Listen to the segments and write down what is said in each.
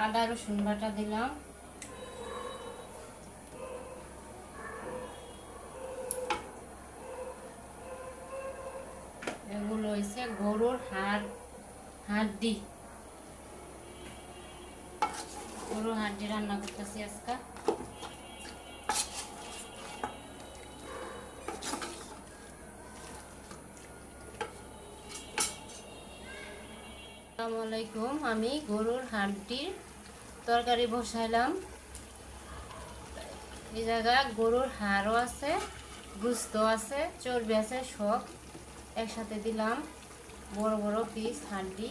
আদা রসুন বাটা দিলাম, এগুলো হয়েছে গরুর হাড্ডি, গরুর হাড্ডি রান্না করতেছি আজকে। আসসালামু আলাইকুম, আমি গরুর হাড্ডির তরকারি বসাইলাম। এই জায়গায় গরুর হাড়ও আছে, গুস্ত আছে, চর্বি আছে, সব একসাথে দিলাম। বড় বড় পিস হাড্ডি,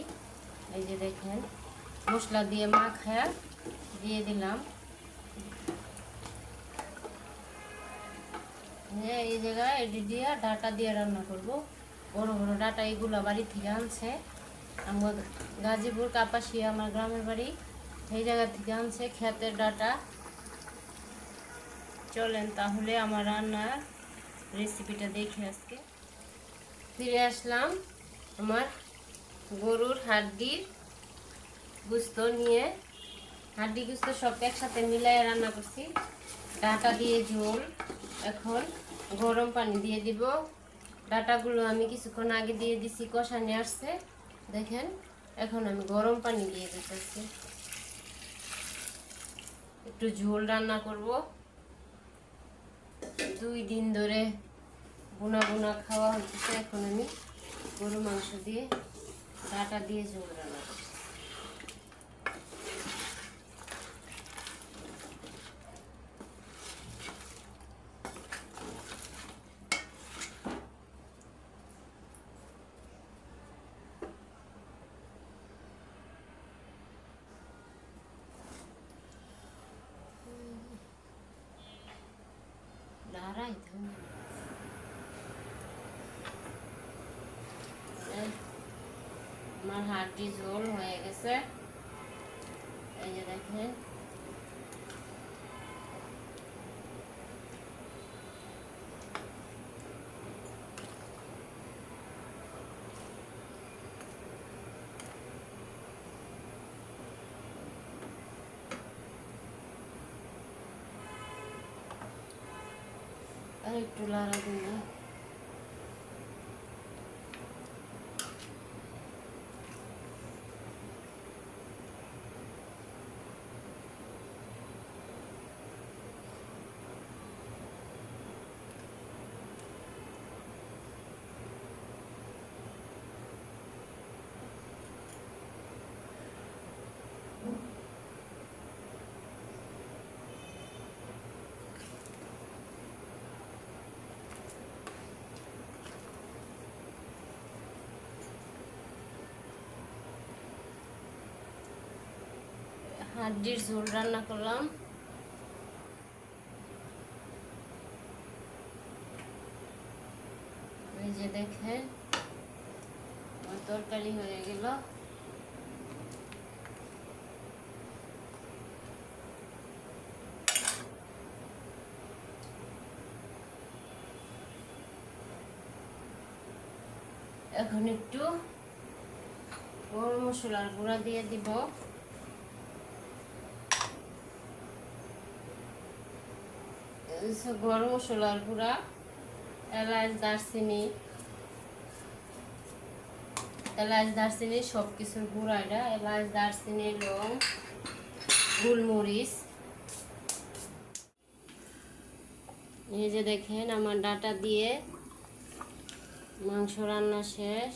এই যে দেখেন মশলা দিয়ে মাখায়া দিয়ে দিলাম। এই জায়গায় এটি দিয়ে ডাটা দিয়ে রান্না করব। বড় বড় ডাটা, এগুলো বাড়ি থেকে আনছে আমার গাজীপুর কাপাসিয়া, আমার গ্রামের বাড়ি। এই জায়গা থেকে আনছে ক্ষেতের ডাটা। চলেন তাহলে আমার রান্নার রেসিপিটা দেখে আজকে ফিরে আসলাম। আমার গরুর হাড্ডির গুস্ত নিয়ে, হাড্ডি গুস্ত সব একসাথে মিলাই রান্না করছি। ডাটা দিয়ে ঝোল। এখন গরম পানি দিয়ে দিব। ডাটাগুলো আমি কিছুক্ষণ আগে দিয়ে দিছি, কষানি আসছে দেখেন। এখন আমি গরম পানি দিয়ে দিতেছি, একটু ঝোল রান্না করব। 2 দিন ধরে বোনা বোনা খাওয়া হচ্ছে। এখন আমি গরু মাংস দিয়ে ডাটা দিয়ে ঝোল রান্না করছি। আমার হাড্ডি ঝোল হয়ে গেছে, এই যে দেখেন। আর একটু লাড়া দিব। হাড্ডির ঝোল রান্না করলাম। এই যে দেখেন আমার তরকারি হয়ে গেল। এখন একটু গরম মশলার গুঁড়া দিয়ে দিব। গরম মশলার গুঁড়া, এলাচ দারচিনি সব কিছুর গুঁড়া এটা। এলাচ, দারচিনি, লং, গোলমরিচ। এই যে দেখেন আমার ডাটা দিয়ে মাংস রান্না শেষ।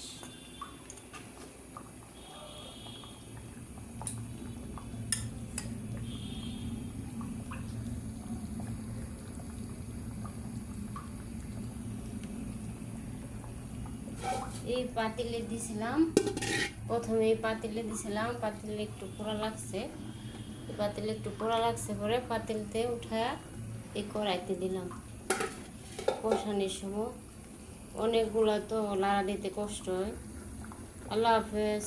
এই পাতিলে দিছিলাম, প্রথমে এই পাতিলে দিছিলাম, পাতিলে একটু পোড়া লাগছে। পাতিলে একটু পোড়া লাগছে পরে পাতিলতে উঠায়া এই কড়াইতে দিলাম। কষানোর সময় অনেকগুলো তো লাড়া দিতে কষ্ট হয়। আল্লাহ হাফেজ।